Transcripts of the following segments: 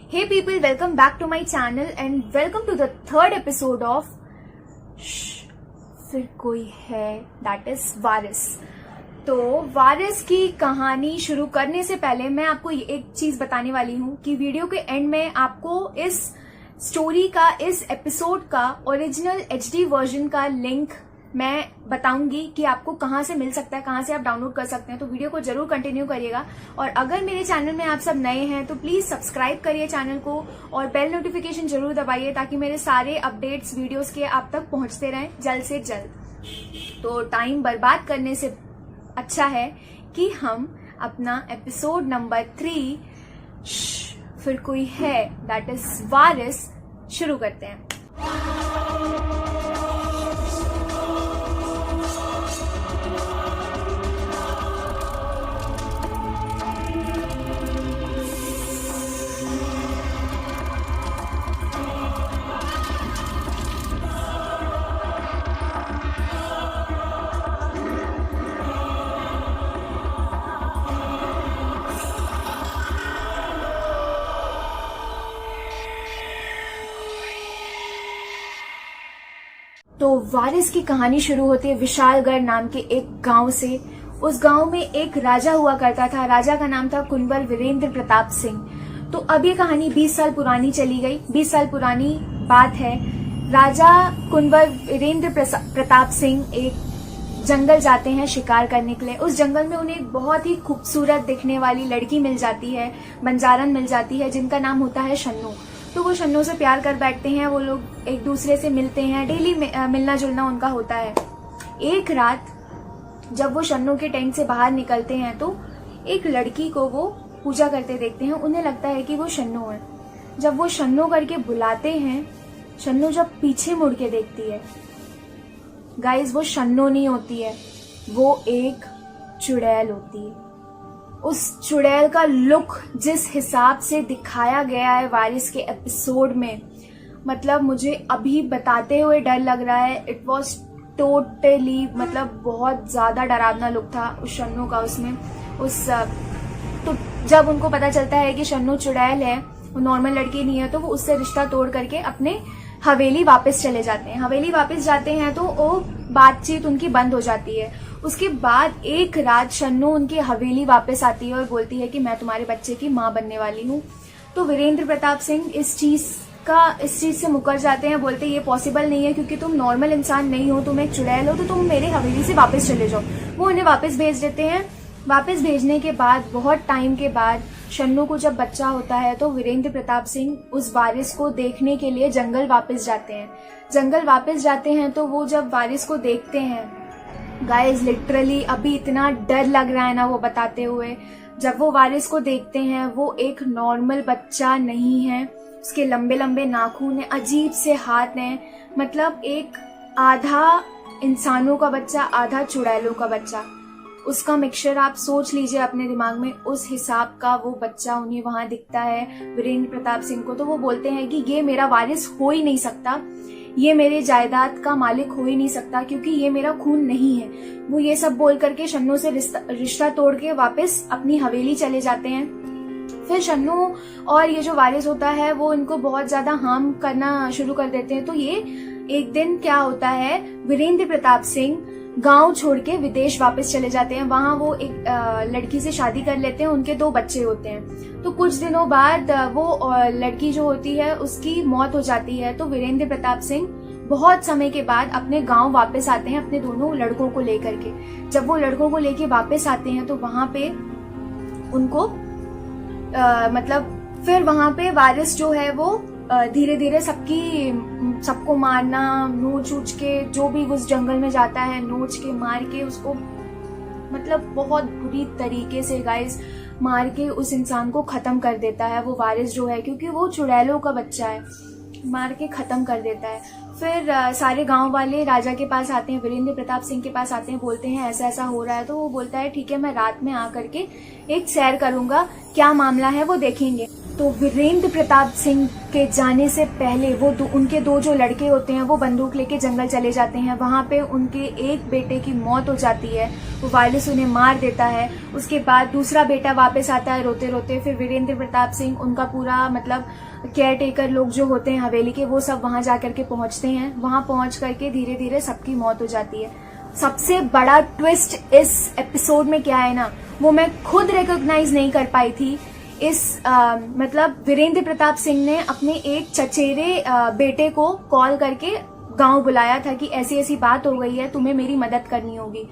Hey people, welcome back to my channel and welcome to the third episode of फिर कोई है, that is वारिस। तो वारिस की कहानी शुरू करने से पहले मैं आपको एक चीज बताने वाली हूँ कि वीडियो के एंड में आपको इस स्टोरी का, इस एपिसोड का ओरिजिनल HD वर्जन का लिंक मैं बताऊंगी कि आपको कहाँ से मिल सकता है, कहाँ से आप डाउनलोड कर सकते हैं। तो वीडियो को जरूर कंटिन्यू करिएगा। और अगर मेरे चैनल में आप सब नए हैं तो प्लीज सब्सक्राइब करिए चैनल को और बेल नोटिफिकेशन जरूर दबाइए ताकि मेरे सारे अपडेट्स वीडियोस के आप तक पहुंचते रहें जल्द से जल्द। तो टाइम बर्बाद करने से अच्छा है कि हम अपना एपिसोड नंबर 3 फिर कोई है, दैट इज वारिस, शुरू करते हैं। तो वारिस की कहानी शुरू होती है विशालगढ़ नाम के एक गांव से। उस गांव में एक राजा हुआ करता था। राजा का नाम था कुंवर वीरेंद्र प्रताप सिंह। तो अब ये कहानी 20 साल पुरानी चली गई। 20 साल पुरानी बात है। राजा कुंवर वीरेंद्र प्रताप सिंह एक जंगल जाते हैं शिकार करने के लिए। उस जंगल में उन्हें एक बहुत ही खूबसूरत दिखने वाली लड़की मिल जाती है, बंजारन मिल जाती है, जिनका नाम होता है शन्नू। तो वो शन्नू से प्यार कर बैठते हैं। वो लोग एक दूसरे से मिलते हैं, डेली मिलना जुलना उनका होता है। एक रात जब वो शन्नू के टेंट से बाहर निकलते हैं तो एक लड़की को वो पूजा करते देखते हैं। उन्हें लगता है कि वो शन्नू है। जब वो शन्नू करके बुलाते हैं, शन्नू जब पीछे मुड़ के देखती है, गाइस, वो शन्नू नहीं होती है, वो एक चुड़ैल होती है। उस चुड़ैल का लुक जिस हिसाब से दिखाया गया है वारिस के एपिसोड में, मतलब मुझे अभी बताते हुए डर लग रहा है। इट वॉज टोटली, मतलब बहुत ज्यादा डरावना लुक था उस शन्नू का उसमें। तो जब उनको पता चलता है कि शन्नू चुड़ैल है, वो नॉर्मल लड़की नहीं है, तो वो उससे रिश्ता तोड़ करके अपने हवेली वापस चले जाते हैं। हवेली वापस जाते हैं तो वो बातचीत उनकी बंद हो जाती है। उसके बाद एक रात शन्नू उनकी हवेली वापस आती है और बोलती है कि मैं तुम्हारे बच्चे की माँ बनने वाली हूँ। तो वीरेंद्र प्रताप सिंह इस चीज से मुकर जाते हैं। बोलते ये पॉसिबल नहीं है क्योंकि तुम नॉर्मल इंसान नहीं हो, तुम एक चुड़ैल हो, तो तुम मेरे हवेली से वापस चले जाओ। वो उन्हें वापस भेज देते हैं। वापस भेजने के बाद बहुत टाइम के बाद शन्नू को जब बच्चा होता है तो वीरेंद्र प्रताप सिंह उस वारिस को देखने के लिए जंगल वापस जाते हैं। जंगल वापस जाते हैं तो वो जब वारिस को देखते हैं, गाइस, लिटरली अभी इतना डर लग रहा है ना वो बताते हुए। जब वो वारिस को देखते हैं, वो एक नॉर्मल बच्चा नहीं है। उसके लंबे लंबे नाखून हैं, अजीब से हाथ हैं, मतलब एक आधा इंसानों का बच्चा, आधा चुड़ैलों का बच्चा। उसका मिक्सचर आप सोच लीजिए अपने दिमाग में, उस हिसाब का वो बच्चा उन्हें वहां दिखता है वीरेंद्र प्रताप सिंह को। तो वो बोलते हैं कि ये मेरा वारिस हो ही नहीं सकता, ये मेरे जायदाद का मालिक हो ही नहीं सकता क्योंकि ये मेरा खून नहीं है। वो ये सब बोल करके शन्नू से रिश्ता तोड़ के वापस अपनी हवेली चले जाते हैं। फिर शन्नू और ये जो वारिस होता है वो इनको बहुत ज्यादा हार्म करना शुरू कर देते हैं। तो ये एक दिन क्या होता है, वीरेंद्र प्रताप सिंह गांव छोड़ के विदेश वापस चले जाते हैं। वहां वो एक लड़की से शादी कर लेते हैं। उनके 2 बच्चे होते हैं। तो कुछ दिनों बाद वो लड़की जो होती है उसकी मौत हो जाती है। तो वीरेंद्र प्रताप सिंह बहुत समय के बाद अपने गांव वापस आते हैं अपने दोनों लड़कों को लेकर के। जब वो लड़कों को लेके वापस आते हैं तो वहां पे उनको मतलब फिर वहां पे वारिस जो है वो धीरे धीरे सबको मारना, नोच उच के, जो भी उस जंगल में जाता है नोच के मार के उसको, मतलब बहुत बुरी तरीके से गाइस मार के उस इंसान को खत्म कर देता है वो वारिस जो है, क्योंकि वो चुड़ैलों का बच्चा है, मार के खत्म कर देता है। फिर सारे गांव वाले राजा के पास आते हैं, वीरेंद्र प्रताप सिंह के पास आते हैं, बोलते हैं ऐसा ऐसा हो रहा है। तो वो बोलता है ठीक है, मैं रात में आ करके एक सैर करूंगा, क्या मामला है वो देखेंगे। तो वीरेंद्र प्रताप सिंह के जाने से पहले वो उनके दो जो लड़के होते हैं वो बंदूक लेके जंगल चले जाते हैं। वहां पे उनके एक बेटे की मौत हो जाती है, वो वायरस उन्हें मार देता है। उसके बाद दूसरा बेटा वापस आता है रोते रोते। फिर वीरेंद्र प्रताप सिंह, उनका पूरा मतलब केयर टेकर लोग जो होते हैं हवेली के, वो सब वहां जाकर के पहुंचते हैं। वहां पहुंच करके धीरे धीरे सबकी मौत हो जाती है। सबसे बड़ा ट्विस्ट इस एपिसोड में क्या है ना, वो मैं खुद रिकॉग्नाइज नहीं कर पाई थी। मतलब वीरेंद्र प्रताप सिंह ने अपने एक चचेरे बेटे को कॉल करके गांव बुलाया था कि ऐसी ऐसी बात हो गई है, तुम्हें मेरी मदद करनी होगी।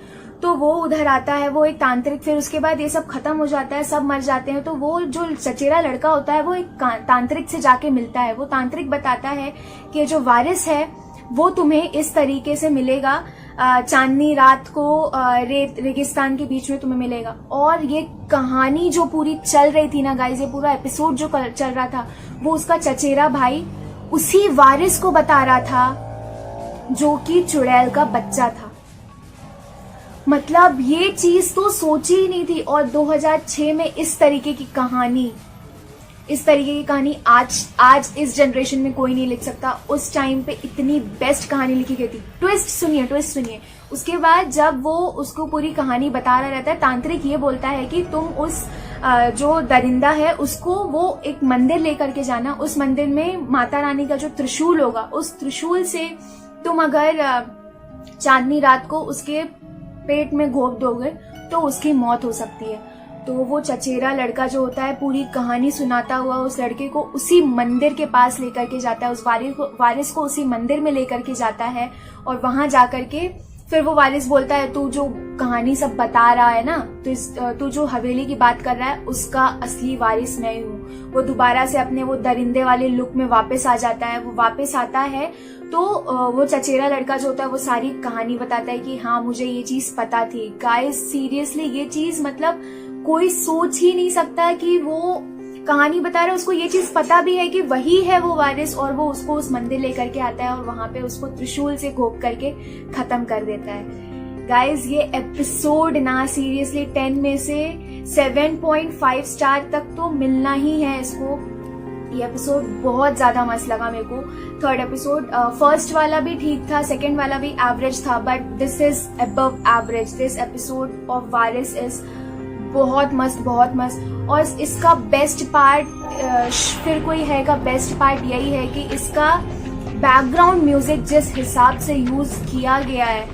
तो वो उधर आता है, वो एक तांत्रिक, फिर उसके बाद ये सब खत्म हो जाता है, सब मर जाते हैं। तो वो जो चचेरा लड़का होता है वो एक तांत्रिक से जाके मिलता है। वो तांत्रिक बताता है कि जो वारिस है वो तुम्हें इस तरीके से मिलेगा, चांदनी रात को रेगिस्तान के बीच में तुम्हें मिलेगा। और ये कहानी जो पूरी चल रही थी ना गाइस, ये पूरा एपिसोड जो चल रहा था, वो उसका चचेरा भाई उसी वारिस को बता रहा था जो कि चुड़ैल का बच्चा था। मतलब ये चीज तो सोची ही नहीं थी। और 2006 में इस तरीके की कहानी आज इस जनरेशन में कोई नहीं लिख सकता। उस टाइम पे इतनी बेस्ट कहानी लिखी गई थी। ट्विस्ट सुनिए। उसके बाद जब वो उसको पूरी कहानी बता रहा रहता है, तांत्रिक ये बोलता है कि तुम उस जो दरिंदा है उसको वो एक मंदिर लेकर के जाना। उस मंदिर में माता रानी का जो त्रिशूल होगा, उस त्रिशूल से तुम अगर चांदनी रात को उसके पेट में घोंप दोगे तो उसकी मौत हो सकती है। तो वो चचेरा लड़का जो होता है पूरी कहानी सुनाता हुआ उस लड़के को उसी मंदिर के पास लेकर के जाता है, उस वारिस को उसी मंदिर में लेकर के जाता है। और वहां जाकर के फिर वो वारिस बोलता है, तू जो कहानी सब बता रहा है ना, तू जो हवेली की बात कर रहा है, उसका असली वारिस मैं हूँ। वो दोबारा से अपने वो दरिंदे वाले लुक में वापस आ जाता है। वो वापस आता है तो वो चचेरा लड़का जो होता है वो सारी कहानी बताता है कि हाँ मुझे ये चीज पता थी। गाइस सीरियसली ये चीज मतलब कोई सोच ही नहीं सकता कि वो कहानी बता रहा है, उसको ये चीज पता भी है कि वही है वो वारिस। और वो उसको उस मंदिर लेकर के आता है और वहां पे उसको त्रिशूल से घोंप करके खत्म कर देता है। गाइज ये एपिसोड ना सीरियसली 10 में से 7.5 स्टार तक तो मिलना ही है इसको। ये एपिसोड बहुत ज्यादा मस्त लगा मेरे को। थर्ड एपिसोड, फर्स्ट वाला भी ठीक था, सेकंड वाला भी एवरेज था, but this is above average. This episode of Waris is बहुत मस्त। और इसका बेस्ट पार्ट फिर कोई है का बेस्ट पार्ट यही है कि इसका बैकग्राउंड म्यूजिक जिस हिसाब से यूज किया गया है,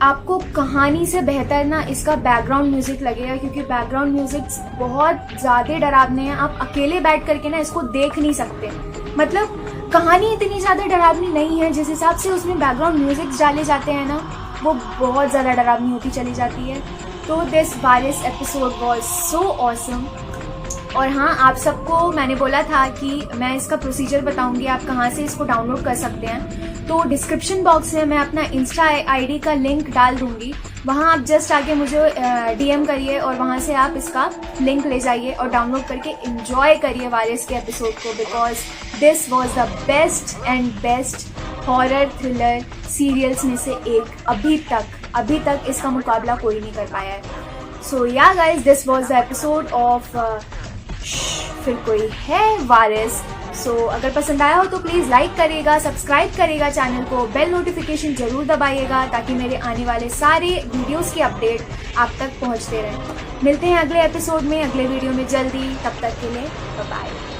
आपको कहानी से बेहतर ना इसका बैकग्राउंड म्यूजिक लगेगा, क्योंकि बैकग्राउंड म्यूजिक बहुत ज्यादा डरावने हैं। आप अकेले बैठ करके ना इसको देख नहीं सकते। मतलब कहानी इतनी ज्यादा डरावनी नहीं है, जिस हिसाब से उसमें बैकग्राउंड म्यूजिक डाले जाते हैं ना, वो बहुत ज्यादा डरावनी होती चली जाती है। तो this Waris episode was so awesome. और हाँ, आप सबको मैंने बोला था कि मैं इसका प्रोसीजर बताऊंगी, आप कहाँ से इसको डाउनलोड कर सकते हैं। तो डिस्क्रिप्शन बॉक्स में मैं अपना इंस्टा आईडी का लिंक डाल दूंगी, वहाँ आप जस्ट आके मुझे डीएम करिए और वहाँ से आप इसका लिंक ले जाइए और डाउनलोड करके एंजॉय करिए वारिस के एपिसोड को, because this was the best horror thriller serials में से एक। अभी तक इसका मुकाबला कोई नहीं कर पाया है। सो yeah guys, this was the episode of फिर कोई है वारिस। सो अगर पसंद आया हो तो प्लीज लाइक करिएगा, सब्सक्राइब करिएगा चैनल को, बेल नोटिफिकेशन जरूर दबाइएगा ताकि मेरे आने वाले सारे वीडियोस के अपडेट आप तक पहुंचते रहें। मिलते हैं अगले एपिसोड में, अगले वीडियो में जल्दी। तब तक के लिए बाय बाय।